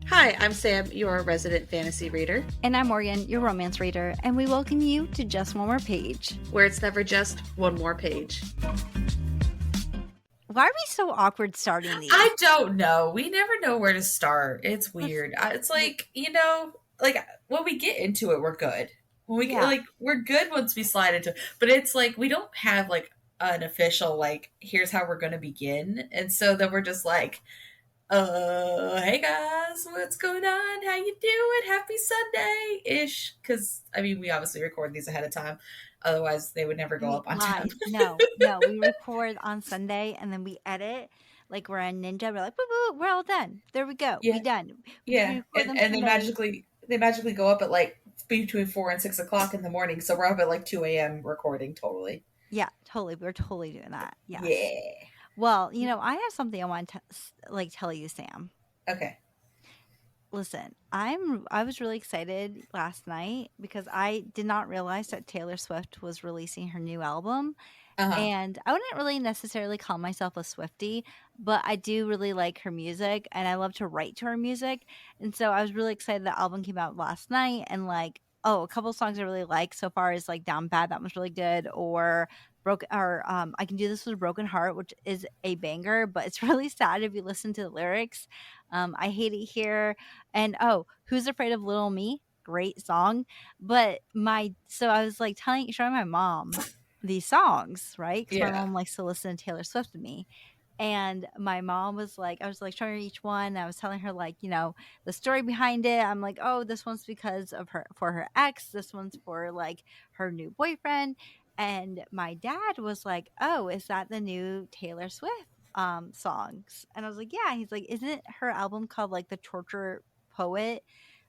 Hi, I'm Sam, your resident fantasy reader, And I'm Morgan, your romance reader, and we welcome you to Just One More Page. where it's never just one more page. Why are we so awkward starting these? I don't know. We never know where to start. It's weird. It's like, like when we get into it, we're good. When we get, Yeah. like, we're good once we slide into it. But it's like we don't have like an official like here's how we're going to begin. And so then we're just like, hey guys, what's going on? How you doing? Happy Sunday ish. Because I mean, we obviously record these ahead of time. Otherwise, they would never go up on time. Live. No, we record on Sunday and then we edit like we're a ninja. We're like, boo, boo, we're all done. There we go. Yeah, We done. We yeah, record them and Sunday. they magically go up at like between 4 and 6 o'clock in the morning. So we're up at like 2 a.m. recording. Totally. Yeah, totally. We're totally doing that. Yes. Yeah. Well, I have something I want to tell you, Sam. Okay. Listen, I was really excited last night because I did not realize that Taylor Swift was releasing her new album. Uh-huh. And I wouldn't really necessarily call myself a Swiftie, but I do really like her music and I love to write to her music. And so I was really excited the album came out last night and like, oh, a couple songs I really like so far is like Down Bad, that was really good, or I Can Do This With a Broken Heart, which is a banger, but it's really sad if you listen to the lyrics. I Hate It Here, and oh, Who's Afraid of Little Me? Great song. But so I was like showing my mom these songs, right? Because my Yeah. mom likes to listen to Taylor Swift with me. And my mom was like, I was like showing her each one. I was telling her like, the story behind it. I'm like, oh, this one's because of for her ex. This one's for like her new boyfriend. And my dad was like, oh, is that the new Taylor Swift songs? And I was like, yeah. He's like, isn't her album called like The Torture Poet?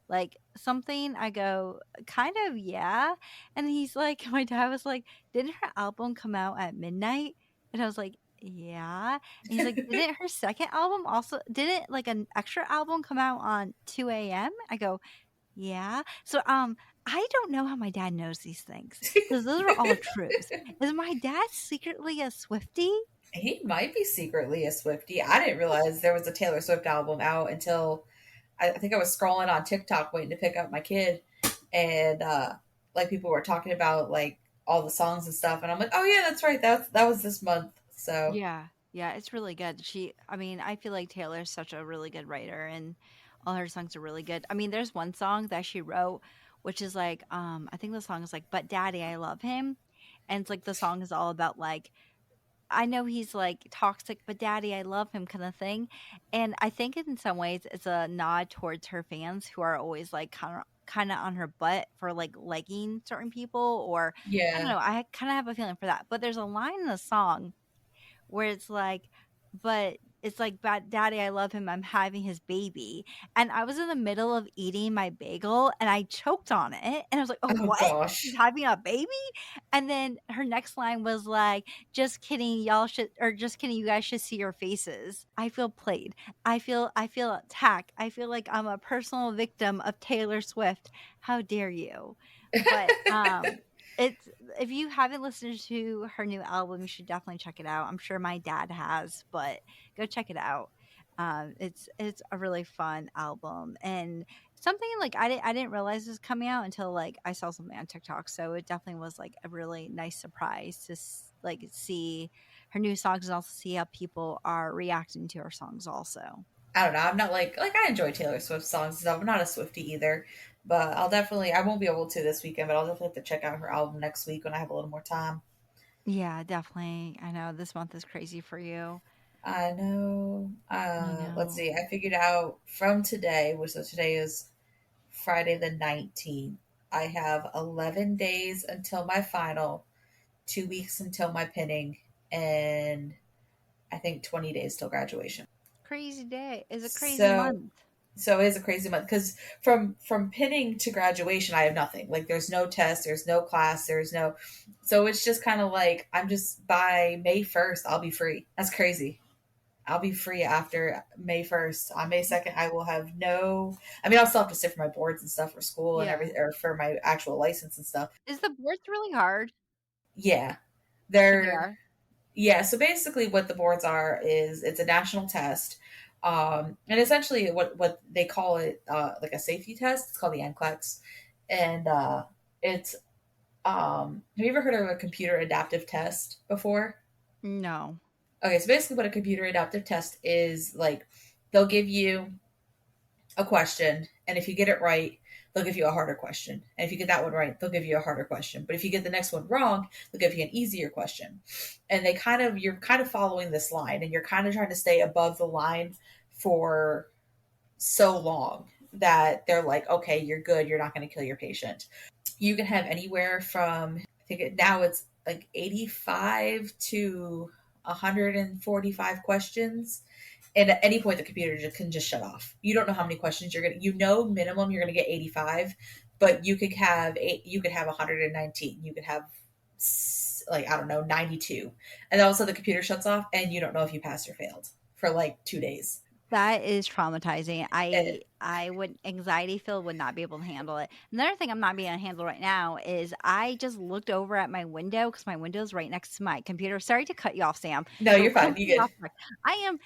Like something. I go, kind of, yeah. And he's like, my dad was like, didn't her album come out at midnight? And I was like, yeah. And he's like, didn't her second album also, didn't like an extra album come out on 2 a.m.? I go, yeah. So I don't know how my dad knows these things because those are all truths. Is my dad secretly a Swiftie? He might be secretly a Swiftie. I didn't realize there was a Taylor Swift album out until I think I was scrolling on TikTok waiting to pick up my kid, and like people were talking about like all the songs and stuff, and I'm like, oh yeah, that's right, that was this month. So Yeah. Yeah, it's really good. I mean, I feel like Taylor's such a really good writer and all her songs are really good. I mean, there's one song that she wrote, which is like, I think the song is like, But Daddy, I Love Him. And it's like the song is all about like, I know he's like toxic, but daddy, I love him kind of thing. And I think in some ways it's a nod towards her fans who are always like kind of on her butt for like liking certain people, or I don't yeah. know. I kind of have a feeling for that. But there's a line in the song where it's like, but it's like, but daddy, I love him. I'm having his baby. And I was in the middle of eating my bagel and I choked on it. And I was like, oh, Oh what? She's gosh. having a baby? And then her next line was like, just kidding, just kidding, you guys should see your faces. I feel played. I feel attacked. I feel like I'm a personal victim of Taylor Swift. How dare you? But it's if you haven't listened to her new album, you should definitely check it out. I'm sure my dad has, but go check it out. It's a really fun album and something like I didn't realize it was coming out until like I saw something on TikTok. So it definitely was like a really nice surprise to like see her new songs and also see how people are reacting to her songs also. I don't know. I'm not like I enjoy Taylor Swift songs and stuff. I'm not a Swiftie either, but I won't be able to this weekend, but I'll definitely have to check out her album next week when I have a little more time. Yeah, definitely. I know this month is crazy for you. I know. I Let's know. see. I figured out from today, which so today is Friday the 19th. I have 11 days until my final, 2 weeks until my pinning, and I think 20 days till graduation. Crazy day. Is a crazy So month. so it is a crazy month because from pinning to graduation I have nothing. Like there's no test, there's no class, there's no, so it's just kind of like I'm just by May 1st I'll be free. That's crazy. I'll be free after May 1st. On May 2nd, I will have no. I mean, I'll still have to sit for my boards and stuff for school and Yeah. everything, or for my actual license and stuff. Is the boards really hard? Yeah. They They're, are. yeah. So basically, what the boards are is it's a national test And essentially what they call it, like a safety test. It's called the NCLEX, and it's have you ever heard of a computer adaptive test before? No. Okay, so basically, what a computer adaptive test is like, they'll give you a question, and if you get it right, they'll give you a harder question. And if you get that one right, they'll give you a harder question. But if you get the next one wrong, they'll give you an easier question. And you're kind of following this line, and you're kind of trying to stay above the line for so long that they're like, okay, you're good. You're not going to kill your patient. You can have anywhere from, now it's like 85 to 145 questions, and at any point the computer can just shut off. You don't know how many questions you're gonna, minimum you're gonna get 85, but you could have 119, you could have, like, I don't know, 92, and all of a sudden the computer shuts off and you don't know if you passed or failed for like 2 days. That is traumatizing. And, I would anxiety filled, would not be able to handle it. Another thing I'm not being able to handle right now is I just looked over at my window because my window is right next to my computer. Sorry to cut you off, Sam. no, Go you're fine, you completely good. off track. I am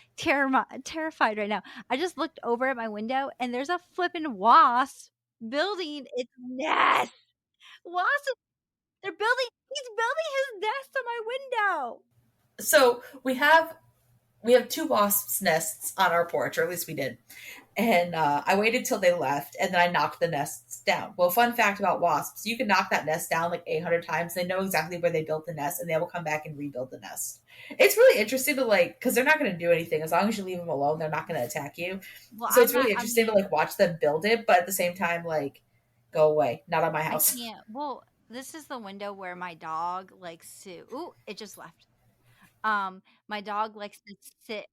terrified right now. I just looked over at my window and there's a flippin' wasp building its nest. Wasp, he's building his nest on my window. So we have two wasps' nests on our porch, or at least we did. And I waited till they left, and then I knocked the nests down. Well, fun fact about wasps: you can knock that nest down like 800 times. They know exactly where they built the nest, and they will come back and rebuild the nest. It's really interesting to, like, because they're not going to do anything as long as you leave them alone. They're not going to attack you. Well, So I'm it's not, really I interesting to, mean, like, watch them build it, but at the same time, like, go away, not on my I house. can't. Well, this is the window where my dog likes to. Ooh, it just left. My dog likes to sit.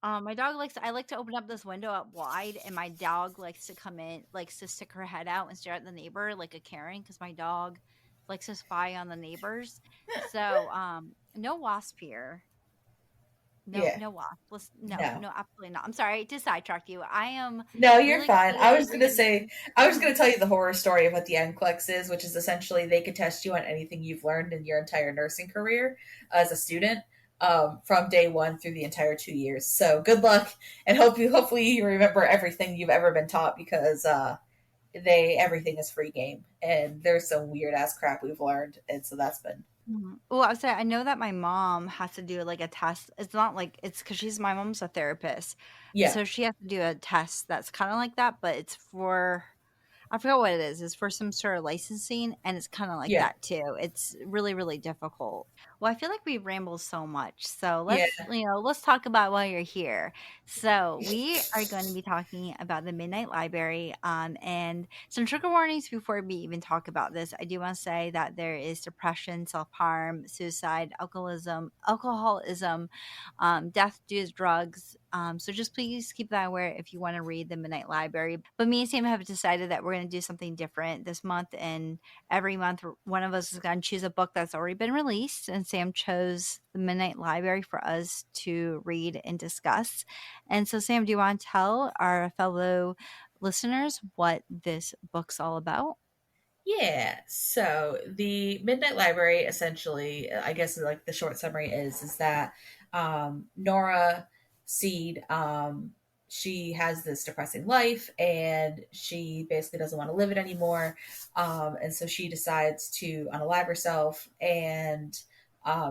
My dog likes. I like to open up this window up wide, and my dog likes to come in, likes to stick her head out and stare at the neighbor like a Karen, because my dog likes to spy on the neighbors. So, no wasp here. No, Yeah, no wasp. no. No, absolutely not. I'm sorry to sidetrack you. I am No, you're really fine. excited to. I was gonna tell you the horror story of what the NCLEX is, which is essentially they could test you on anything you've learned in your entire nursing career as a student, from day one through the entire 2 years. So good luck, and hopefully you remember everything you've ever been taught, because they everything is free game, and there's some weird ass crap we've learned, and so that's been, Well, I was saying, I know that my mom has to do like a test. It's not like it's because my mom's a therapist, yeah, so she has to do a test that's kind of like that, but it's for, I forgot what it is. It's for some sort of licensing, and it's kind of like yeah, that too. It's really, really difficult. Well, I feel like we ramble so much, so yeah, let's talk about while you're here. So we are going to be talking about the Midnight Library, and some trigger warnings before we even talk about this. I do want to say that there is depression, self harm, suicide, alcoholism, death due to drugs. So just please keep that aware if you want to read the Midnight Library. But me and Sam have decided that we're going to do something different this month, and every month one of us is going to choose a book that's already been released, and Sam chose the Midnight Library for us to read and discuss. And so, Sam, do you want to tell our fellow listeners what this book's all about? yeah. So the Midnight Library, essentially, I guess, like, the short summary is that Nora Seed, she has this depressing life, and she basically doesn't want to live it anymore. And so she decides to unalive herself, and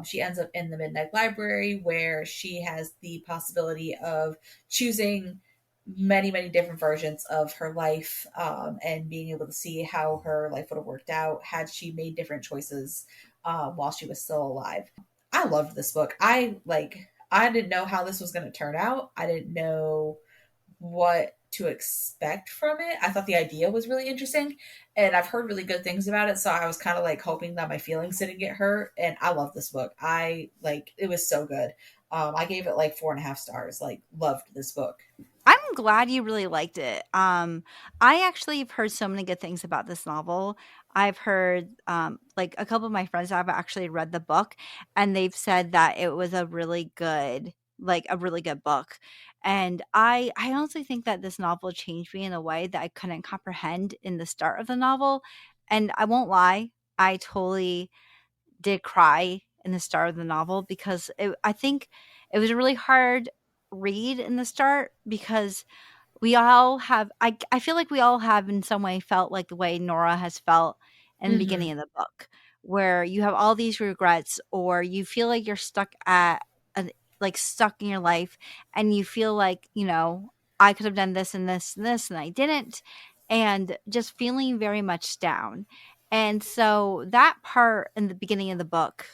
she ends up in the Midnight Library, where she has the possibility of choosing many different versions of her life, and being able to see how her life would have worked out had she made different choices, while she was still alive. I loved this book. I didn't know how this was going to turn out. I didn't know what to expect from it. I thought the idea was really interesting, and I've heard really good things about it, so I was kind of like hoping that my feelings didn't get hurt. And I love this book. I like it was so good. I gave it like 4.5 stars. Like, loved this book. I'm glad you really liked it. I actually have heard so many good things about this novel. I've heard, like, a couple of my friends have actually read the book, and they've said that it was a really good, like a really good book. And I honestly think that this novel changed me in a way that I couldn't comprehend in the start of the novel. And I won't lie, I totally did cry in the start of the novel because I think it was really hard. read in the start because we all have I feel like we all have in some way felt like the way Nora has felt in the beginning Hmm. of the book, where you have all these regrets or you feel like you're stuck at like stuck in your life and you feel like, I could have done this and this and this and I didn't, and just feeling very much down. And so that part in the beginning of the book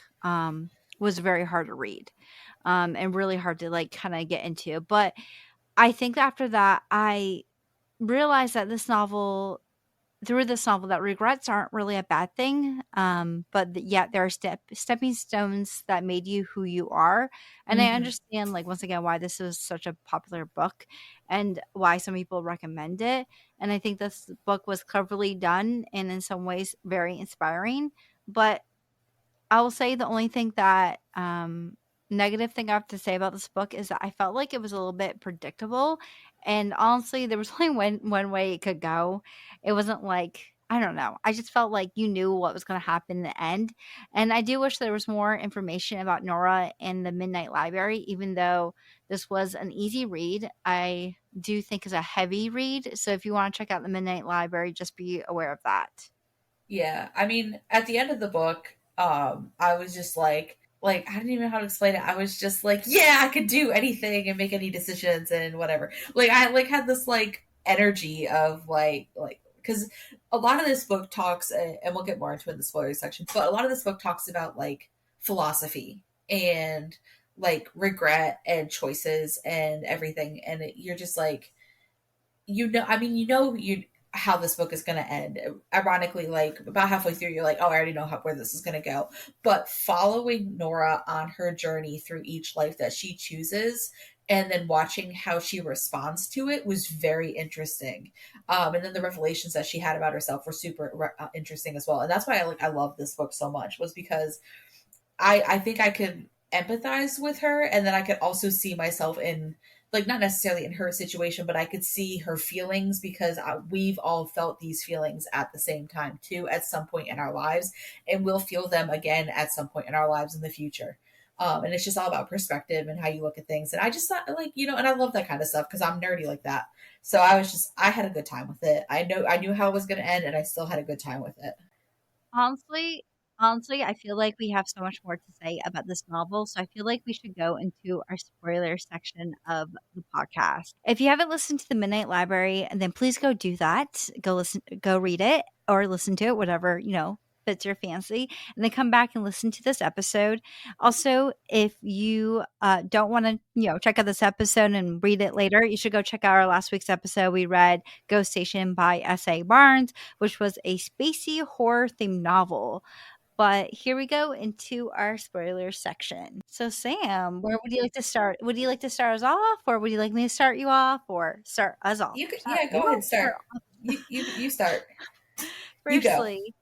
was very hard to read, and really hard to like kind of get into. But I think after that, I realized that through this novel, that regrets aren't really a bad thing, but yet there are stepping stones that made you who you are. And I Hmm. understand, like, once again, why this is such a popular book and why some people recommend it. And I think this book was cleverly done and in some ways very inspiring. But I will say the only thing that negative thing I have to say about this book is that I felt like it was a little bit predictable, and honestly, there was only one way it could go. It wasn't like, I don't know. I just felt like you knew what was going to happen in the end, and I do wish there was more information about Nora in the Midnight Library. Even though this was an easy read, I do think is a heavy read. So if you want to check out the Midnight Library, just be aware of that. Yeah, I mean, at the end of the book, I was just like I didn't even know how to explain it. I was just like, yeah, I could do anything and make any decisions and whatever. Like I like had this like energy of like because a lot of this book talks, and we'll get more into it in the spoilers section, but a lot of this book talks about like philosophy and like regret and choices and everything, and you're just like, I mean, you how this book is going to end. Ironically, like about halfway through, you're like, oh, I already know where this is going to go. But following Nora on her journey through each life that she chooses, and then watching how she responds to it was very interesting. And then the revelations that she had about herself were super interesting as well. And that's why I love this book so much, was because I think I could empathize with her, and then I could also see myself in, like, not necessarily in her situation, but I could see her feelings, because we've all felt these feelings at the same time too at some point in our lives, and we'll feel them again at some point in our lives in the future. And it's just all about perspective and how you look at things. And I just thought, like, and I love that kind of stuff because I'm nerdy like that. So I had a good time with it. I knew how it was going to end, and I still had a good time with it. Honestly honestly, I feel like we have so much more to say about this novel, so I feel like we should go into our spoiler section of the podcast. If you haven't listened to the Midnight Library, then please go do that. Go read it or listen to it, whatever, fits your fancy, and then come back and listen to this episode. Also, if you don't want to, check out this episode and read it later, you should go check out our last week's episode. We read Ghost Station by S.A. Barnes, which was a spacey horror themed novel. But here we go into our spoiler section. So, Sam, where would you like to start? Would you like to start us off, or would you like me to start you off, or start us off? You could, Start yeah, you go ahead, off, start. start You start. off. You go. Firstly,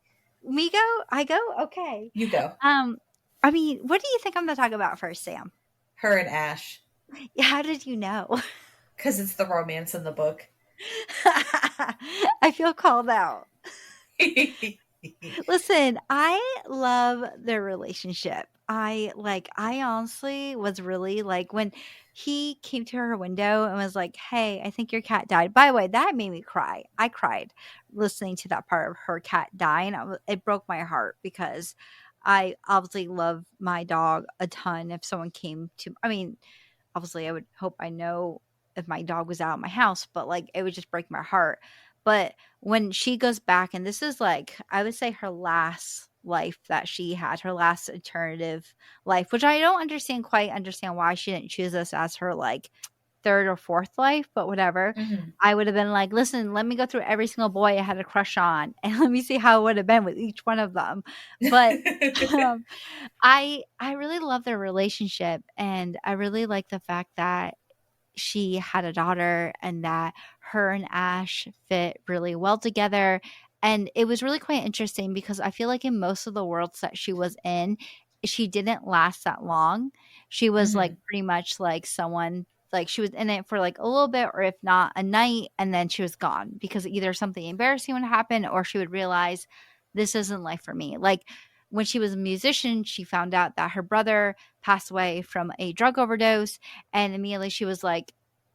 me go. I go. Okay. You go. Um, I mean, what do you think I'm going to talk about first, Sam? Her and Ash, How did you know? because it's the romance in the book. I feel called out. Listen, I love their relationship. I honestly was really like when he came to her window and was like, "Hey, I think your cat died." By the way, that made me cry. I cried listening to that part of her cat dying. It broke my heart because I obviously love my dog a ton. If someone came to, I mean, obviously I would hope I know if my dog was out of my house, but like it would just break my heart. But when she goes back, and this is like, I would say her last life that she had, her last alternative life, which I don't quite understand why she didn't choose this as her like third or fourth life, but whatever. Hmm. I would have been like, listen, let me go through every single boy I had a crush on and let me see how it would have been with each one of them. But um, I really love their relationship, and I really like the fact that she had a daughter and that her and Ash fit really well together. And it was really quite interesting because I feel like in most of the worlds that she was in, she didn't last that long. She was like Hmm. pretty much like someone, like she was in it for like a little bit, or if not a night, and then she was gone because either something embarrassing would happen or she would realize this isn't life for me. Like when she was a musician, she found out that her brother passed away from a drug overdose, and immediately she was like,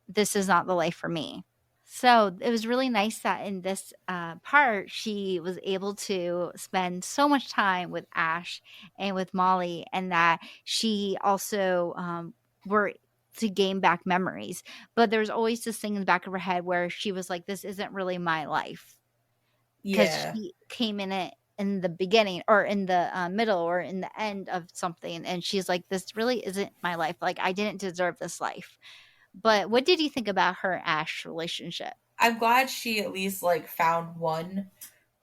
this is not the life for me. So it was really nice that in this part, she was able to spend so much time with Ash and with Molly, and that she also were to gain back memories. But there's always this thing in the back of her head where she was like, this isn't really my life, because Yeah. she came in it in the beginning or in the middle or in the end of something. And she's like, this really isn't my life. Like, I didn't deserve this life. But what did you think about her Ash relationship? I'm glad she at least like found one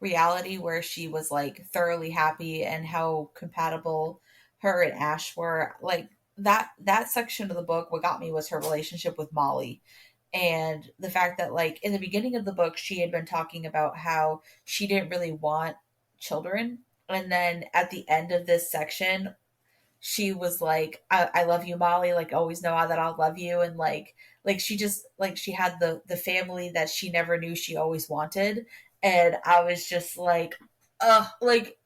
reality where she was like thoroughly happy and how compatible her and Ash were. Like that section of the book, what got me was her relationship with Molly. And the fact that like in the beginning of the book she had been talking about how she didn't really want children. And then at the end of this section, she was like, I love you, Molly, like always know that I'll love you. And like she just like she had the family that she never knew she always wanted. And I was just like, like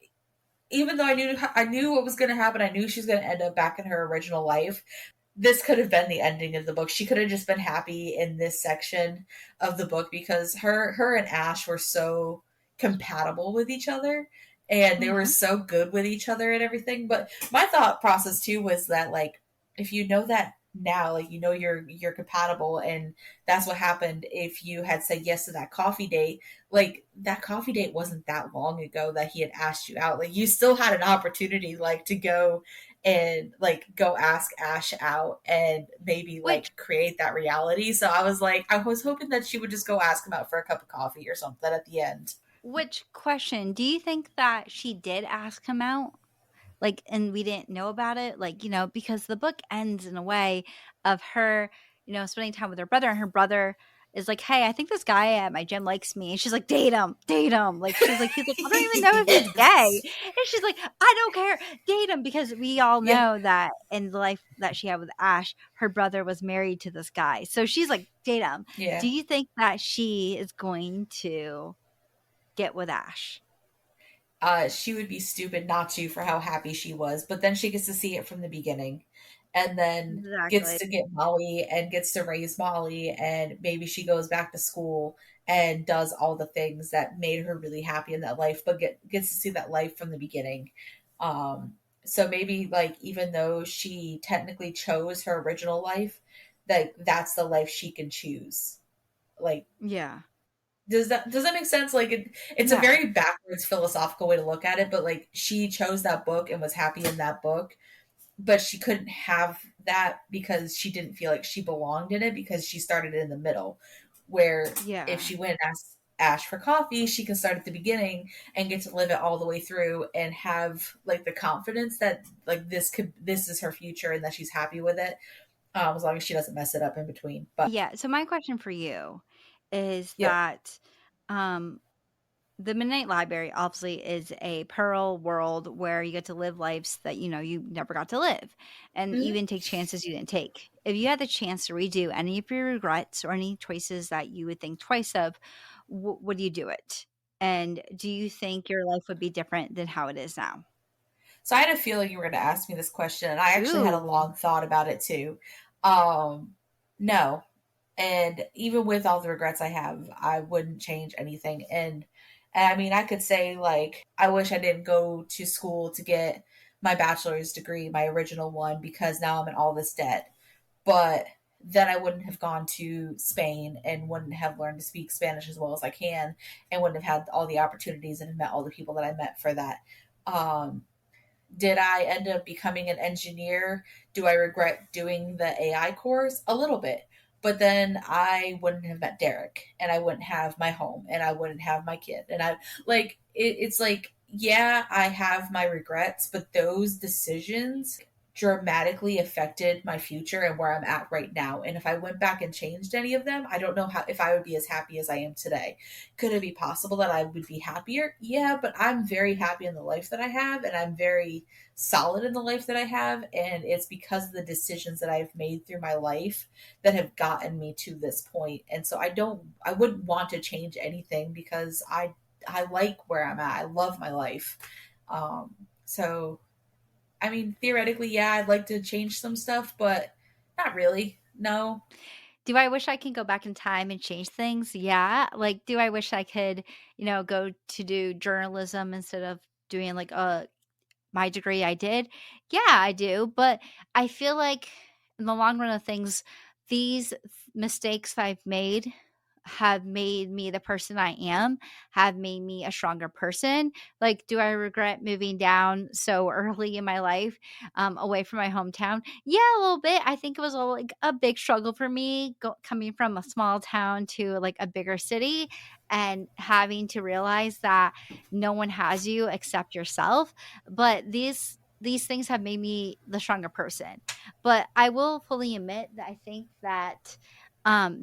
even though I knew what was going to happen, I knew she was going to end up back in her original life. This could have been the ending of the book. She could have just been happy in this section of the book because her and Ash were so compatible with each other, and they were Mm-hmm. so good with each other and everything. But my thought process too was that like if you know that now, like you know you're compatible, and that's what happened if you had said yes to that coffee date. Like that coffee date wasn't that long ago that he had asked you out. Like you still had an opportunity like to go and like go ask Ash out and maybe Which like create that reality. So I was hoping that she would just go ask him out for a cup of coffee or something at the end. which question, do you think that she did ask him out? Like, and we didn't know about it? Like, because the book ends in a way of her, spending time with her brother, and her brother is like, "Hey, I think this guy at my gym likes me." And she's like, "Date him, date him." Like, he's like, "I don't even know if he's gay." Yes. And she's like, "I don't care, date him," because we all Yeah. know that in the life that she had with Ash, her brother was married to this guy. So she's like, "Date him." Do Yeah. you think that she is going to get with Ash? She would be stupid not to for how happy she was. But then she gets to see it from the beginning and then gets Exactly. to get Molly and gets to raise Molly. And maybe she goes back to school and does all the things that made her really happy in that life, but gets to see that life from the beginning. So maybe like even though she technically chose her original life, that that's the life she can choose. Like Yeah. does that make sense? Like it's a Yeah. very backwards philosophical way to look at it, but like she chose that book and was happy in that book, but she couldn't have that because she didn't feel like she belonged in it because she started in the middle. Where if Yeah. she went and asked Ash for coffee, she can start at the beginning and get to live it all the way through and have like the confidence that like this is her future and that she's happy with it, as long as she doesn't mess it up in between. But Yeah. So my question for you is yep. that um the Midnight Library obviously is a pearl world where you get to live lives that you never got to live, and Mhm. even take chances you didn't take. If you had the chance to redo any of your regrets or any choices that you would think twice of, would you do it? And do you think your life would be different than how it is now? So I had a feeling you were going to ask me this question, and I actually had a Ooh. long thought about it too. Um, no, and even with all the regrets I have, I wouldn't change anything. And I mean, I could say like, I wish I didn't go to school to get my bachelor's degree, my original one, because now I'm in all this debt. But then I wouldn't have gone to Spain and wouldn't have learned to speak Spanish as well as I can, and wouldn't have had all the opportunities and met all the people that I met for that. Um, did I end up becoming an engineer? Do I regret doing the AI course? A little bit. But then I wouldn't have met Derek and I wouldn't have my home and I wouldn't have my kid. And I like it's like, yeah, I have my regrets, but those decisions dramatically affected my future and where I'm at right now. And if I went back and changed any of them, I don't know how if I would be as happy as I am today. Could it be possible that I would be happier? Yeah, but I'm very happy in the life that I have, and I'm very solid in the life that I have. And it's because of the decisions that I've made through my life that have gotten me to this point. And so I wouldn't want to change anything because I like where I'm at. I love my life. Um, So, I mean, theoretically, yeah, I'd like to change some stuff, but not really. No. Do I wish I could go back in time and change things? Yeah. Like, do I wish I could, go to do journalism instead of doing like my degree I did? Yeah, I do. But I feel like in the long run of things, these mistakes I've made have made me the person I am, have made me a stronger person. Like, do I regret moving down so early in my life, away from my hometown? Yeah, a little bit. I think it was like a big struggle for me coming from a small town to like a bigger city and having to realize that no one has you except yourself. But these things have made me the stronger person. But I will fully admit that I think that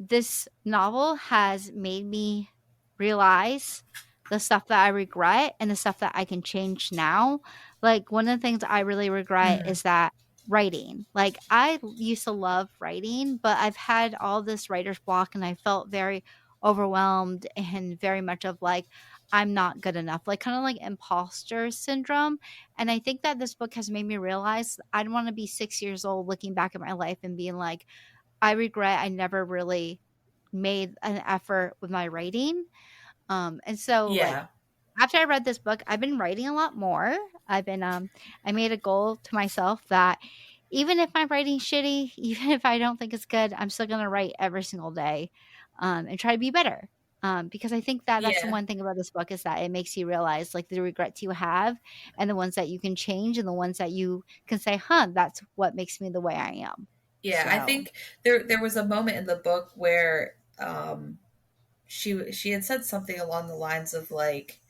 this novel has made me realize the stuff that I regret and the stuff that I can change now. Like, one of the things I really regret Mm-hmm. is that writing. Like, I used to love writing, but I've had all this writer's block and I felt very overwhelmed and very much of like, I'm not good enough, like kind of like imposter syndrome. And I think that this book has made me realize I don't want to be 6 years old looking back at my life and being like, I regret I never really made an effort with my writing. And so like Yeah. after I read this book, I've been writing a lot more. I've been I made a goal to myself that even if I'm writing shitty, even if I don't think it's good, I'm still gonna write every single day, and try to be better. Because I think that that's the Yeah. one thing about this book is that it makes you realize like the regrets you have and the ones that you can change and the ones that you can say, huh, that's what makes me the way I am. Yeah. I So think there was a moment in the book where she had said something along the lines of like,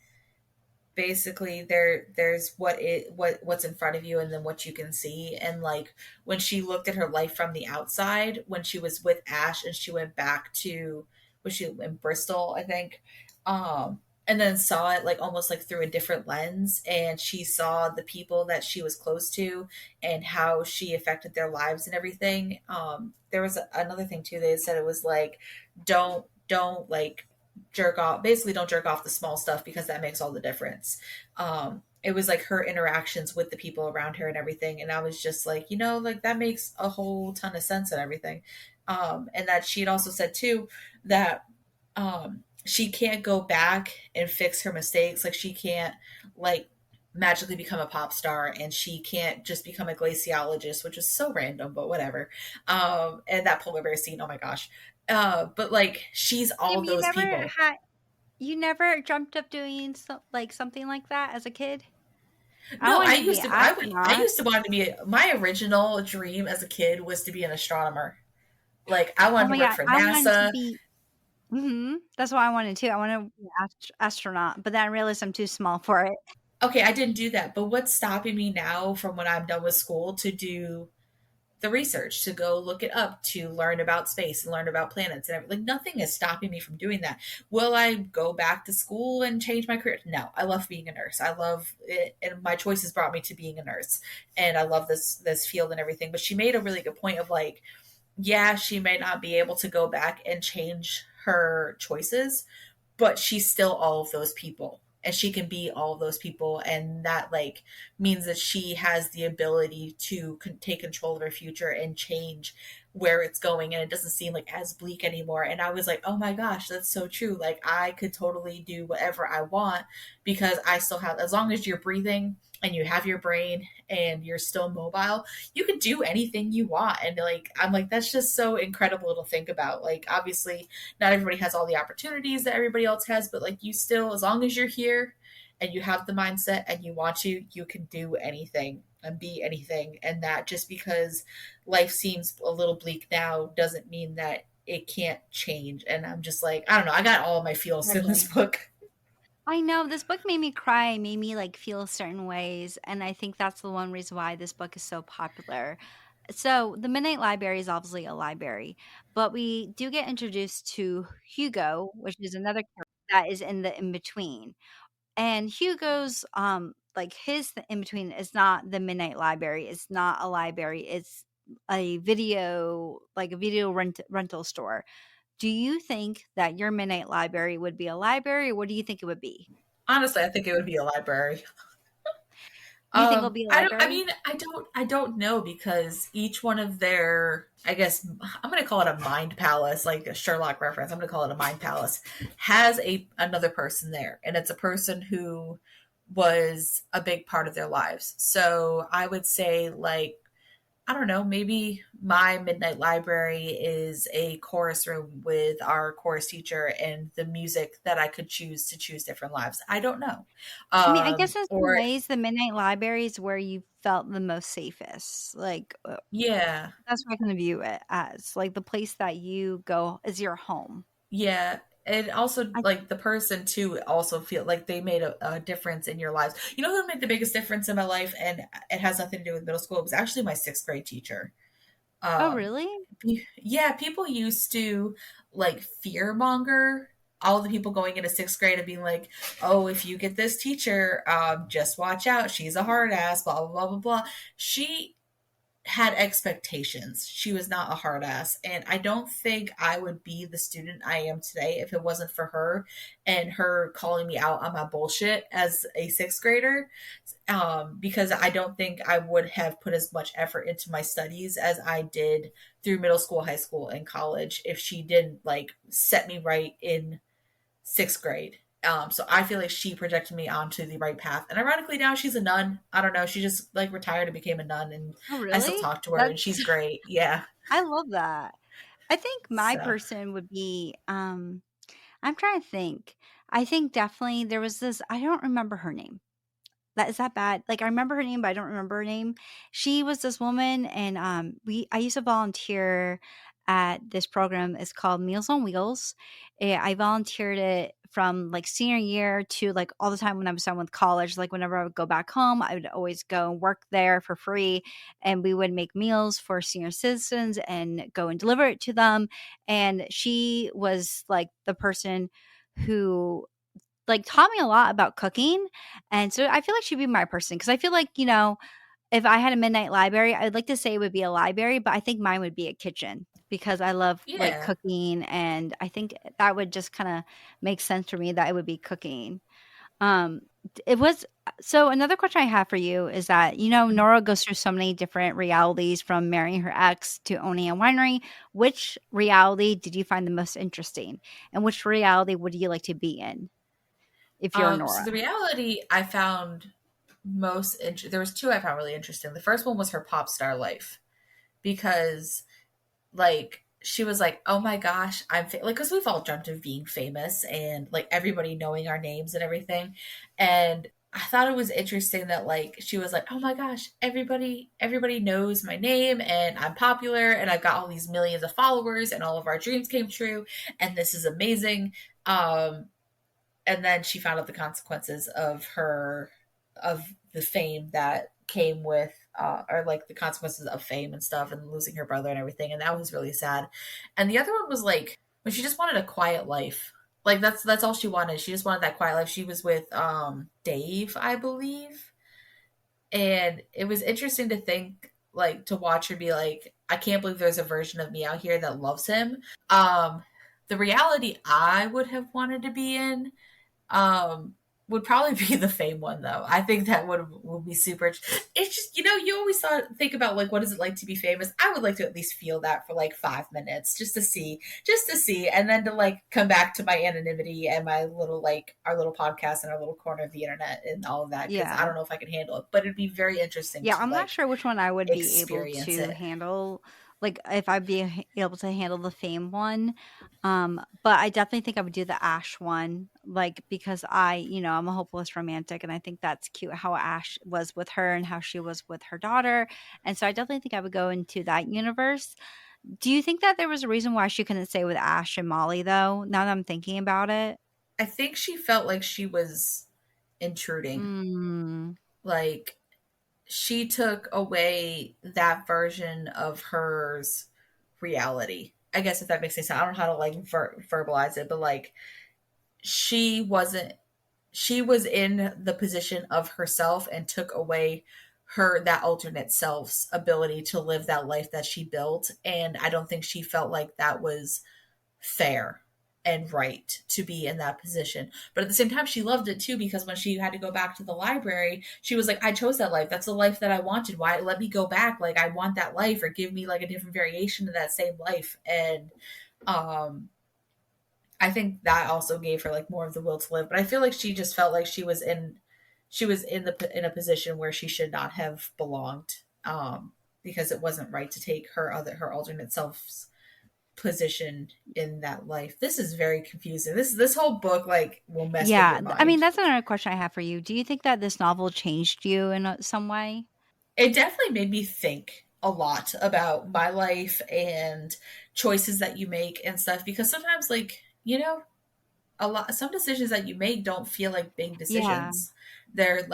basically there's what's in front of you and then what you can see. And like when she looked at her life from the outside when she was with Ash and she went back to, was she in Bristol, I think, and then saw it like almost like through a different lens, and she saw the people that she was close to and how she affected their lives and everything. There was another thing too, they said it was like, don't like jerk off, basically don't jerk off the small stuff because that makes all the difference. It was like her interactions with the people around her and everything, and I was just like, like that makes a whole ton of sense and everything. And that she had also said too that she can't go back and fix her mistakes, like she can't like magically become a pop star, and she can't just become a glaciologist, which is so random, but whatever. And that polar bear scene, oh my gosh. But like she's all Sam, those people. you never dreamt of doing something like that as a kid? I No, I wanted to be used an to. I astronaut. used to want to be. My original dream as a kid was to be an astronomer. Like I Oh wanted to my work god, for I wanted to NASA. be that's what I wanted too. I wanted to be an astronaut, but then I realized I'm too small for it. Okay, I didn't do that, but what's stopping me now from when I'm done with school to do the research, to go look it up, to learn about space and learn about planets and everything? Like nothing is stopping me from doing that. Will I go back to school and change my career? No, I love being a nurse. I love it, and my choices brought me to being a nurse, and I love this field and everything. But she made a really good point of like, yeah, she may not be able to go back and change her choices, but she's still all of those people, and she can be all of those people, and that like means that she has the ability to take control of her future and change where it's going, and it doesn't seem like as bleak anymore. And I was like, oh my gosh, that's so true. Like I could totally do whatever I want because I still have, as long as you're breathing and you have your brain and you're still mobile, you can do anything you want. And like I'm like, that's just so incredible to think about. Like obviously not everybody has all the opportunities that everybody else has, but like you still, as long as you're here and you have the mindset and you want to, you can do anything and be anything. And that just because life seems a little bleak now doesn't mean that it can't change. And I'm just like, I don't know, I got all of my feels in this Exactly. book. I know this book made me cry, made me like feel certain ways, and I think that's the one reason why this book is so popular. So, the Midnight Library is obviously a library, but we do get introduced to Hugo, which is another character that is in the in between. And Hugo's like his in between is not the Midnight Library. It's not a library. It's a video rental store. Do you think that your Midnight Library would be a library, or what do you think it would be? Honestly, I think it would be a library. Do you think it'll be a I don't. I library? mean, I don't know because each one of their, I guess, I'm going to call it a mind palace, like a Sherlock reference. I'm going to call it a mind palace. Has another person there, and it's a person who was a big part of their lives. So I would say, like, I don't know, maybe my midnight library is a chorus room with our chorus teacher and the music that I could choose to choose different lives. I don't know. I mean, I guess in some Or ways, the midnight library is where you felt the most safest. Like, yeah, that's what I kind of view it as. Like, the place that you go is your home. yeah. And also, I like the person too, also feel like they made a difference in your lives. You know who made the biggest difference in my life, and it has nothing to do with middle school. It was actually my sixth grade teacher. Oh, Um, really? yeah, people used to like fear monger all the people going into sixth grade and being like, "Oh, if you get this teacher, just watch out. She's a hard ass." Blah blah blah blah blah. She had expectations. She was not a hard ass. And I don't think I would be the student I am today if it wasn't for her and her calling me out on my bullshit as a sixth grader. Because I don't think I would have put as much effort into my studies as I did through middle school, high school, and college if she didn't like set me right in sixth grade. So I feel like she projected me onto the right path. And ironically, now she's a nun. I don't know. She just like retired and became a nun, and Oh, I still really? talk to her, and That's she's great. Yeah. I love that. I think my So person would be, I'm trying to think. I think definitely there was this, I don't remember her name. That is that bad? Like, I remember her name, but I don't remember her name. She was this woman, and I used to volunteer at this program. It's called Meals on Wheels. I volunteered it from like senior year to like all the time when I was done with college. Like whenever I would go back home, I would always go and work there for free, and we would make meals for senior citizens and go and deliver it to them. And she was like the person who like taught me a lot about cooking. And so I feel like she'd be my person because I feel like, if I had a midnight library, I'd like to say it would be a library, but I think mine would be a kitchen because I love like yeah. cooking, and I think that would just kind of make sense for me that it would be cooking. Um it was so another question I have for you is that Nora goes through so many different realities from marrying her ex to owning a winery. Which reality did you find the most interesting? And which reality would you like to be in if you're So Nora? the reality I found there was two I found really interesting. The first one was her pop star life because like she was like, "Oh my gosh, like because we've all dreamt of being famous and like everybody knowing our names and everything." And I thought it was interesting that like she was like, "Oh my gosh, everybody knows my name and I'm popular and I've got all these millions of followers and all of our dreams came true and this is amazing." And then she found out the consequences of the fame that came with or like the consequences of fame and stuff and losing her brother and everything, and that was really sad. And the other one was like when she just wanted a quiet life, like that's all she wanted. She just wanted that quiet life. She was with Dave, I believe, and it was interesting to think like to watch her be like, I can't believe there's a version of me out here that loves him. um the reality I would have wanted to be in um, would probably be the fame one though. I think that would be super. It's just you always think about like what is it like to be famous. I would like to at least feel that for like 5 minutes just to see, and then to like come back to my anonymity and my little like our little podcast and our little corner of the internet and all of that because I Yeah. don't know if I can handle it, but it'd be very interesting Yeah, to I'm not like sure which one I would be able experience to it. handle, like, if I'd be able to handle the fame one. But I definitely think I would do the Ash one, like, because I'm a hopeless romantic, and I think that's cute how Ash was with her and how she was with her daughter. And so I definitely think I would go into that universe. Do you think that there was a reason why she couldn't stay with Ash and Molly, though, now that I'm thinking about it? I think she felt like she was intruding, Mm, like she took away that version of hers reality. I guess if that makes any sense. I don't know how to like verbalize it, but like she wasn't. She was in the position of herself and took away that alternate self's ability to live that life that she built, and I don't think she felt like that was fair. and right to be in that position. But at the same time, she loved it too, because when she had to go back to the library, she was like, I chose that life. That's the life that I wanted. Why let me go back? Like, I want that life, or give me like a different variation of that same life. And um I think that also gave her like more of the will to live. But I feel like she just felt like she was in a position where she should not have belonged, because it wasn't right to take her alternate self's position in that life. This is very confusing. This whole book like will mess with Yeah, your I mean, mind. that's another question I have for you. Do you think that this novel changed you in some way? It definitely made me think a lot about my life and choices that you make and stuff, because sometimes, like, some decisions that you make don't feel like big Yeah, decisions. They're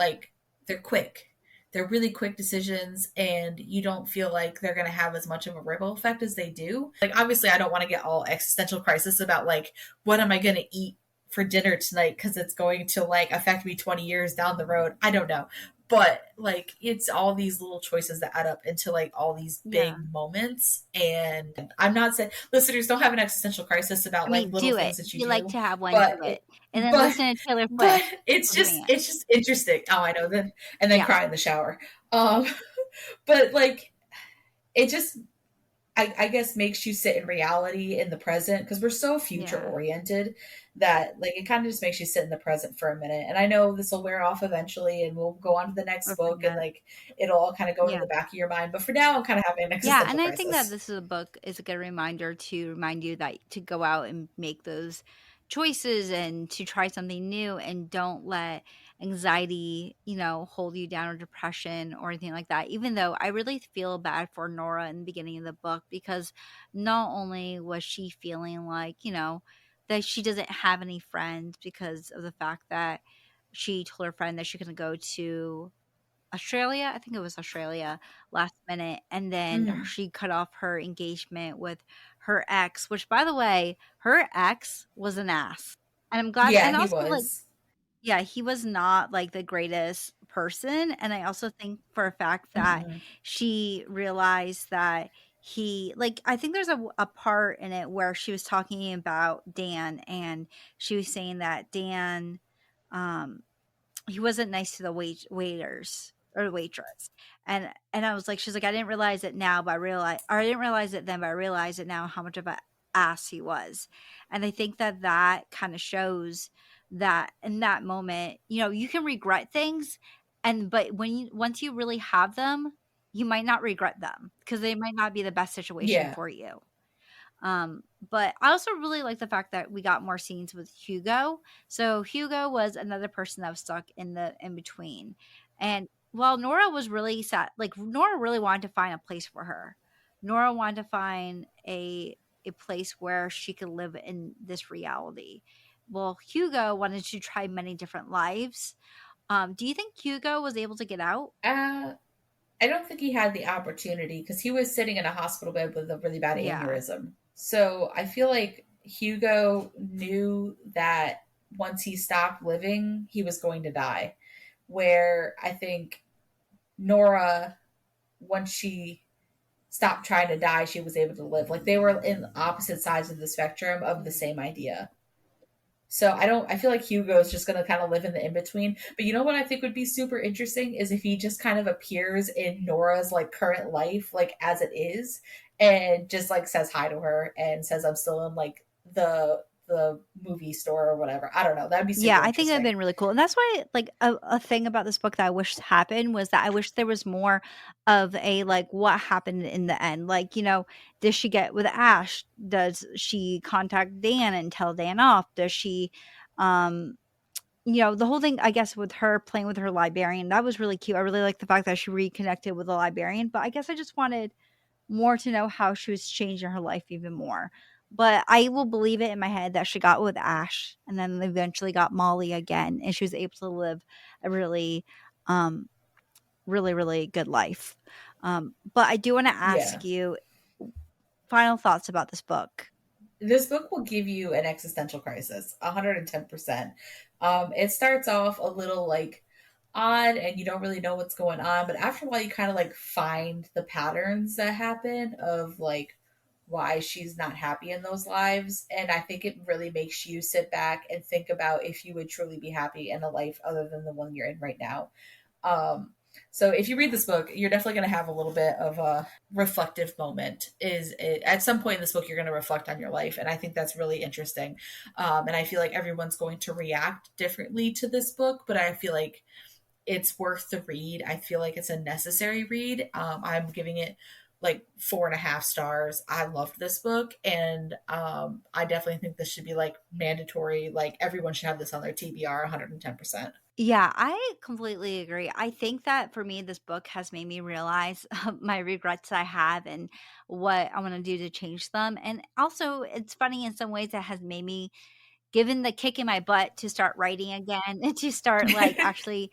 quick. They're really quick decisions, and you don't feel like they're going to have as much of a ripple effect as they do. Like, obviously I don't want to get all existential crisis about like, what am I going to eat for dinner tonight, because it's going to like affect me 20 years down the road. I don't know. But like, it's all these little choices that add up into like all these yeah. big moments. And I'm not saying listeners don't have an existential crisis I about like mean, little do it. things that If you you like do, to have one, but do it. it, And then but listen to Taylor but Swift it's for doing just it. it's just interesting. Oh, I know. Then and then Yeah, cry in the shower. Um, but like, it just, I guess, makes you sit in reality in the present, because we're so future yeah, oriented that like it kind of just makes you sit in the present for a minute. And I know this will wear off eventually, and we'll go on to the next or book, and forget. like it'll all kind of go into Yeah. the back of your mind. But for now, I'm kind of having an Yeah, existential and I think that crisis. this is a book is a good reminder to remind you that to go out and make those choices and to try something new and don't let anxiety, hold you down or depression or anything like that. Even though I really feel bad for Nora in the beginning of the book because not only was she feeling like, that she doesn't have any friends because of the fact that she told her friend that she couldn't go to Australia, I think it was Australia, last minute, and then Mm. she cut off her engagement with her ex, which, by the way, her ex was an ass. And I'm glad, Yeah, and he also, like, was. yeah, he was not like the greatest person. And I also think for a fact that Mm-mm. she realized that like, I think there's a part in it where she was talking about Dan, and she was saying that Dan, um, he wasn't nice to the waiters or the waitress. And I was like, she's like, I didn't realize it now, but I didn't realize it then, but I realize it now how much of a ass he was. And I think that that kind of shows that in that moment, you can regret things, but once you really have them, you might not regret them because they might not be the best situation Yeah. for you. But I also really like the fact that we got more scenes with Hugo. So Hugo was another person that was stuck in the in between. And while Nora was really sad, like Nora really wanted to find a place for her. Nora wanted to find a place where she could live in this reality. Well, Hugo wanted to try many different lives. Do you think Hugo was able to get out? Uh, I don't think he had the opportunity, because he was sitting in a hospital bed with a really bad Yeah. aneurysm. So I feel like Hugo knew that once he stopped living, he was going to die. Where I think Nora, once she stopped trying to die, she was able to live. Like, they were in opposite sides of the spectrum of the same idea. So I feel like Hugo's just gonna kind of live in the in between. But you know what I think would be super interesting is if he just kind of appears in Nora's like current life, like as it is, and just like says hi to her and says, I'm still in like the movie store or whatever. I don't know. That'd be Yeah, super I think it would have interesting. been really cool. And that's why, like, a thing about this book that I wish happened was that I wish there was more of a, like, what happened in the end. Like, does she get with Ash? Does she contact Dan and tell Dan off? Does she, um, the whole thing, I guess, with her playing with her librarian, that was really cute. I really like the fact that she reconnected with the librarian. But I guess I just wanted more to know how she was changing her life even more. But I will believe it in my head that she got with Ash and then eventually got Molly again, and she was able to live a really, really, really good life. But I do want to Yeah. ask you final thoughts about this book. This book will give you an existential crisis, 110%. It starts off a little like odd, and you don't really know what's going on, but after a while you kind of like find the patterns that happen of like why she's not happy in those lives. And I think it really makes you sit back and think about if you would truly be happy in a life other than the one you're in right now. Um, so if you read this book, you're definitely going to have a little bit of a reflective moment. At some point in this book, you're going to reflect on your life, and I think that's really interesting. And I feel like everyone's going to react differently to this book, but I feel like it's worth the read. I feel like it's a necessary read. I'm giving it like 4.5 stars. I loved this book, and I definitely think this should be like mandatory. Like everyone should have this on their TBR 110%. Yeah, I completely agree. I think that for me, this book has made me realize my regrets I have and what I want to do to change them. And also, it's funny in some ways that has made me given the kick in my butt to start writing again and to start like actually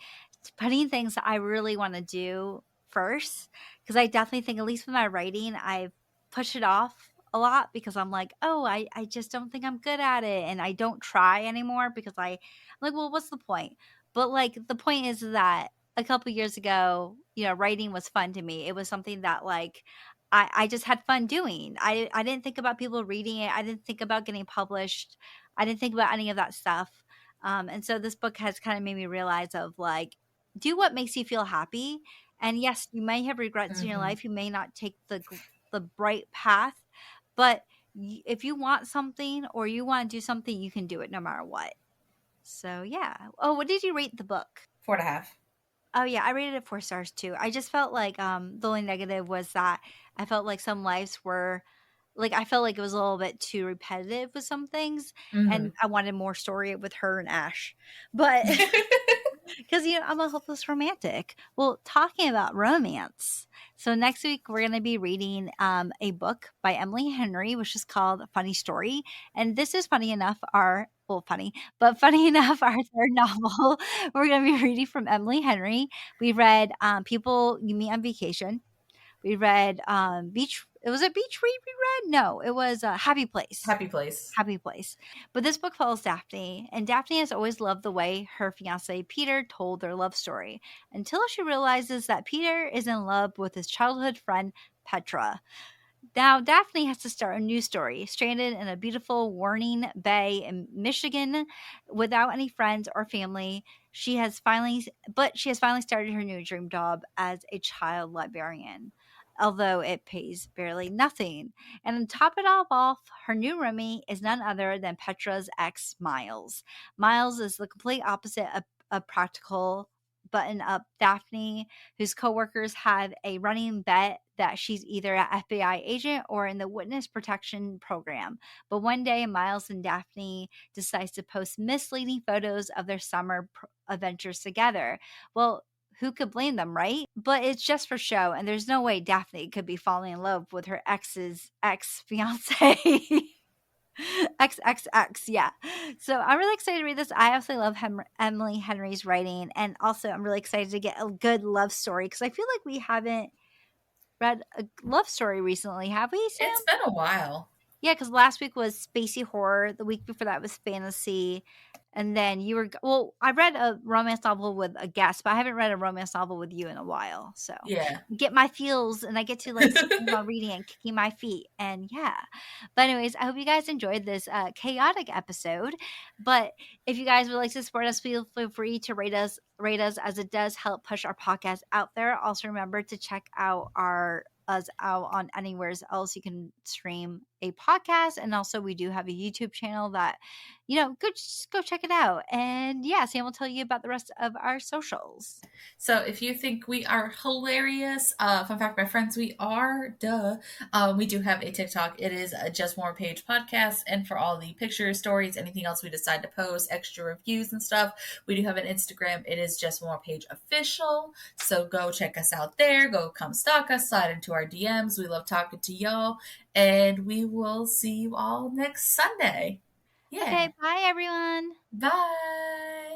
putting things that I really want to do first. Because I definitely think, at least with my writing, I've pushed it off a lot because I'm like, oh, I just don't think I'm good at it. And I don't try anymore because I'm like, well, what's the point? But like, the point is that a couple years ago, writing was fun to me. It was something that like, I just had fun doing. I didn't think about people reading it. I didn't think about getting published. I didn't think about any of that stuff. And so this book has kind of made me realize of like, do what makes you feel happy. And yes, you may have regrets in your Mm-hmm. life. You may not take the bright path, but if you want something or you want to do something, you can do it no matter what. So yeah. Oh, what did you rate the book? 4.5. Oh yeah, I rated it 4 stars too. I just felt like the only negative was that I felt like some lives were like I felt like it was a little bit too repetitive with some things, Mm-hmm. and I wanted more story with her and Ash. But because I'm a hopeless romantic. Well, talking about romance, so next week we're going to be reading a book by Emily Henry, which is called Funny Story, and this is funny enough our well funny, but funny enough our third novel we're going to be reading from Emily Henry. We read People You Meet on Vacation. We read Beach. It was a Beach Read we read. No, it was Happy Place. Happy place. Happy Place. But this book follows Daphne, and Daphne has always loved the way her fiance Peter told their love story until she realizes that Peter is in love with his childhood friend Petra. Now, Daphne has to start a new story, stranded in a beautiful Warning Bay in Michigan without any friends or family. She has finally started her new dream job as a child librarian, although it pays barely nothing. And to top it all off, her new roomie is none other than Petra's ex, Miles. Miles is the complete opposite of practical button up Daphne, whose coworkers have a running bet that she's either an FBI agent or in the witness protection program. But one day, Miles and Daphne decides to post misleading photos of their summer adventures together. Well, who could blame them, right? But it's just for show, and there's no way Daphne could be falling in love with her ex's ex fiance. XXX, yeah. So I'm really excited to read this. I absolutely love Emily Henry's writing, and also I'm really excited to get a good love story because I feel like we haven't read a love story recently, have we, Sam? It's been a while. Yeah, because last week was spacey horror. The week before that was fantasy. And then you were, well, I read a romance novel with a guest, but I haven't read a romance novel with you in a while. So Yeah. get my feels and I get to like sit while reading and kicking my feet. And yeah. But anyways, I hope you guys enjoyed this chaotic episode. But if you guys would like to support us, feel free to rate us as it does help push our podcast out there. Also remember to check out us out on anywhere else you can stream a podcast, and also we do have a YouTube channel that just go check it out. And yeah, Sam will tell you about the rest of our socials. So if you think we are hilarious, fun fact, my friends, we are. Duh. We do have a TikTok. It is a Just More Page podcast, and for all the pictures, stories, anything else we decide to post, extra reviews and stuff, we do have an Instagram. It is Just More Page Official. So go check us out there. Go come stalk us. Slide into our DMs. We love talking to y'all, and we will see you all next Sunday. Yeah. Okay, bye everyone. Bye.